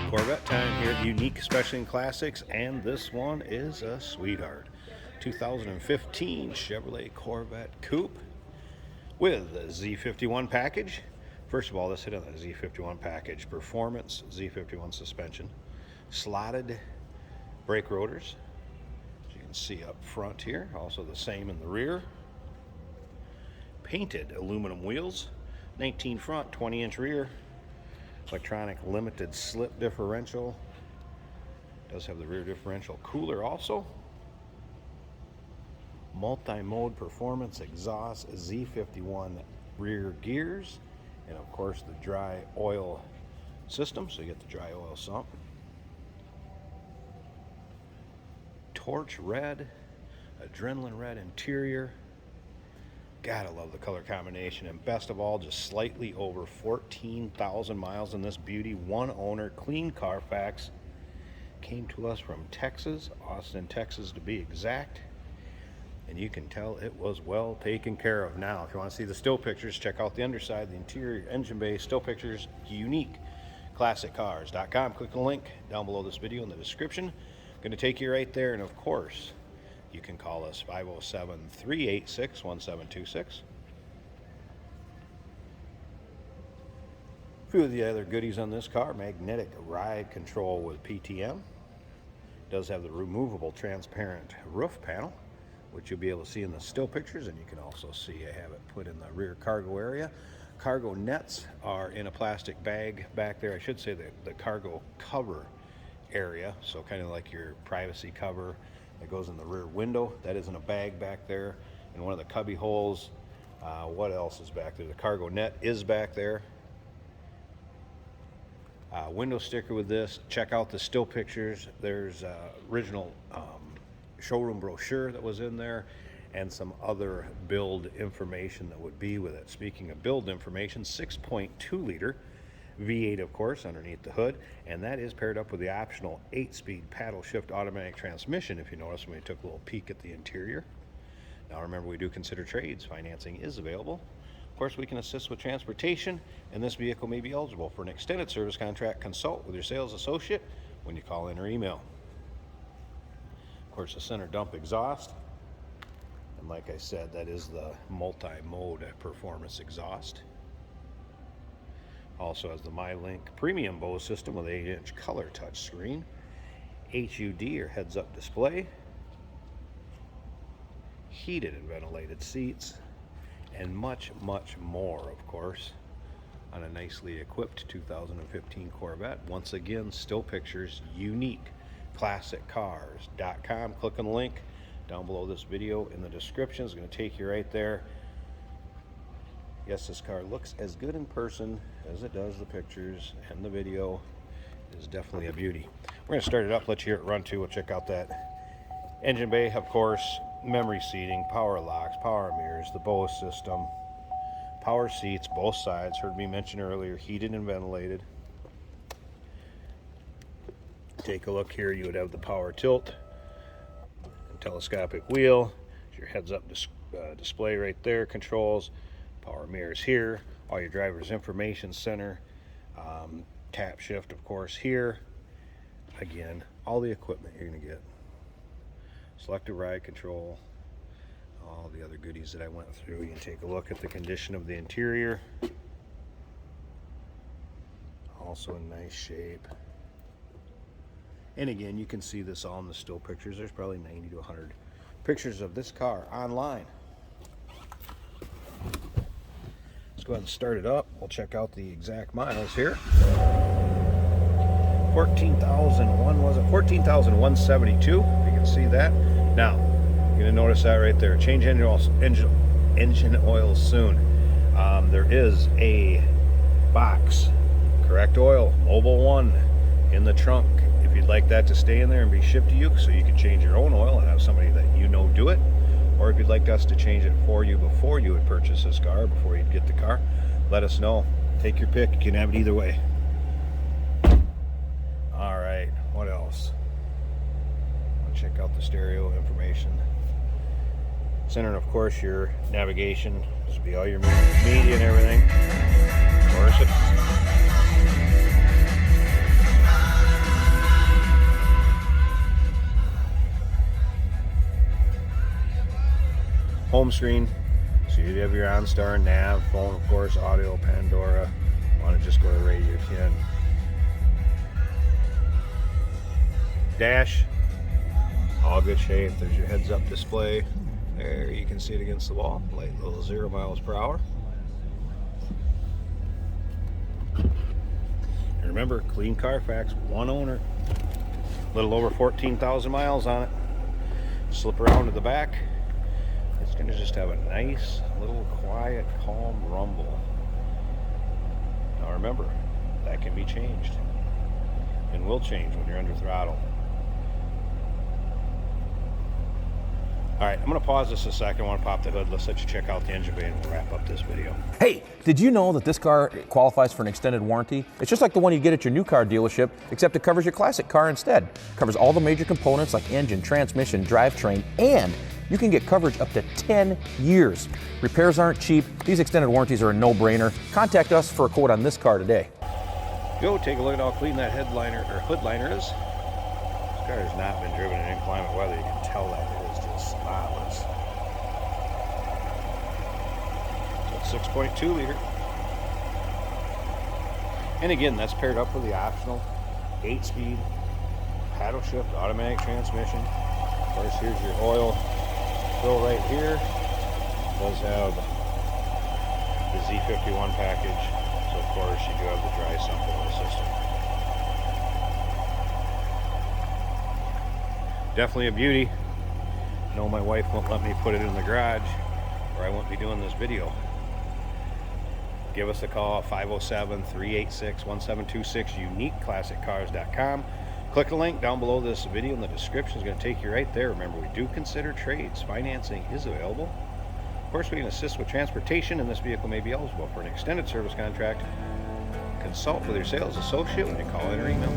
Corvette time here at Unique Specialty Classics, and this one is a sweetheart. 2015 Chevrolet Corvette Coupe with a Z51 package. First of all, let's hit on the Z51 package. Performance Z51 suspension, slotted brake rotors, as you can see up front here, also the same in the rear. Painted aluminum wheels, 19 front, 20-inch rear. Electronic limited slip differential. Does have the rear differential cooler also. Multi-mode performance exhaust, Z51 rear gears, and of course the dry oil system, so you get the dry oil sump. Torch red, adrenaline red interior. Gotta love the color combination, and best of all, just slightly over 14,000 miles in this beauty. One owner, clean Carfax. Came to us from Texas, Austin, Texas to be exact. And you can tell it was well taken care of. Now, if you want to see the still pictures, check out the underside, the interior, engine bay, still pictures, unique classiccars.com. Click the link down below this video in the description. Going to take you right there, and of course, you can call us 507-386-1726. A few of the other goodies on this car: magnetic ride control with PTM. Does have the removable transparent roof panel, which you'll be able to see in the still pictures, and you can also see I have it put in the rear cargo area. Cargo nets are in a plastic bag back there. I should say the cargo cover area, so kind of like your privacy cover that goes in the rear window. That is in a bag back there in one of the cubby holes. What else is back there? The cargo net is back there. Window sticker with this. Check out the still pictures. There's original showroom brochure that was in there, and some other build information that would be with it. Speaking of build information, 6.2 liter V8, of course, underneath the hood, and that is paired up with the optional 8-speed paddle shift automatic transmission, if you notice when we took a little peek at the interior. Now remember, we do consider trades. Financing is available. Of course, we can assist with transportation, and this vehicle may be eligible for an extended service contract. Consult with your sales associate when you call in or email. Of course, the center dump exhaust, and like I said, that is the multi-mode performance exhaust. Also has the MyLink premium Bose system with 8-inch color touchscreen, HUD or heads-up display, heated and ventilated seats, and much, much more, of course, on a nicely equipped 2015 Corvette. Once again, still pictures, unique classiccars.com. Click on the link down below this video in the description. It's going to take you right there. Yes, this car looks as good in person as it does the pictures, and the video is definitely a beauty. We're going to start it up, let you hear it run too. We'll check out that engine bay, of course, memory seating, power locks, power mirrors, the Bose system, power seats, both sides, heard me mention earlier, heated and ventilated. Take a look here, you would have the power tilt and telescopic wheel, your heads-up display right there, controls, power mirrors here, all your driver's information center, tap shift, of course, here. Again, all the equipment you're going to get. Selective ride control, all the other goodies that I went through. You can take a look at the condition of the interior. Also in nice shape. And again, you can see this all in the still pictures. There's probably 90 to 100 pictures of this car online. Let's go ahead and start it up. We'll check out the exact miles here. 14,001, was it? 14,172, if you can see that. Now, you're going to notice that right there. Change engine oil soon. There is a box, correct oil, Mobile One, in the trunk. If you'd like that to stay in there and be shipped to you so you can change your own oil and have somebody that you know do it, or if you'd like us to change it for you before you would purchase this car, before you'd get the car, let us know. Take your pick. You can have it either way. All right, what else? I'll check out the stereo information. Center, and of course, your navigation. This will be all your media and everything. Of course, home screen. So you have your OnStar and nav, phone, of course, audio, Pandora. Want to just go to the radio, you can. Dash, all good shape. There's your heads-up display. There, you can see it against the wall. Light little 0 miles per hour. And remember, clean Carfax, one owner. A little over 14,000 miles on it. Slip around to the back. It's going to just have a nice, little, quiet, calm rumble. Now remember, that can be changed. And will change when you're under throttle. Alright, I'm going to pause this a second. I want to pop the hood. Let's let you check out the engine bay and we'll wrap up this video. Hey, did you know that this car qualifies for an extended warranty? It's just like the one you get at your new car dealership, except it covers your classic car instead. It covers all the major components like engine, transmission, drivetrain, and you can get coverage up to 10 years. Repairs aren't cheap. These extended warranties are a no-brainer. Contact us for a quote on this car today. Go take a look at how clean that headliner or hood liner is. This car has not been driven in inclement weather. You can tell that it is just spotless. So it's 6.2 liter. And again, that's paired up with the optional 8-speed paddle shift automatic transmission. Of course, here's your oil fill right here. It does have the Z51 package. So of course you do have the dry sump oil system. Definitely a beauty. No, my wife won't let me put it in the garage or I won't be doing this video. Give us a call, 507-386-1726, uniqueclassiccars.com. Click the link down below this video in the description. It's going to take you right there. Remember, we do consider trades. Financing is available. Of course, we can assist with transportation, and this vehicle may be eligible for an extended service contract. Consult with your sales associate when you call in or email.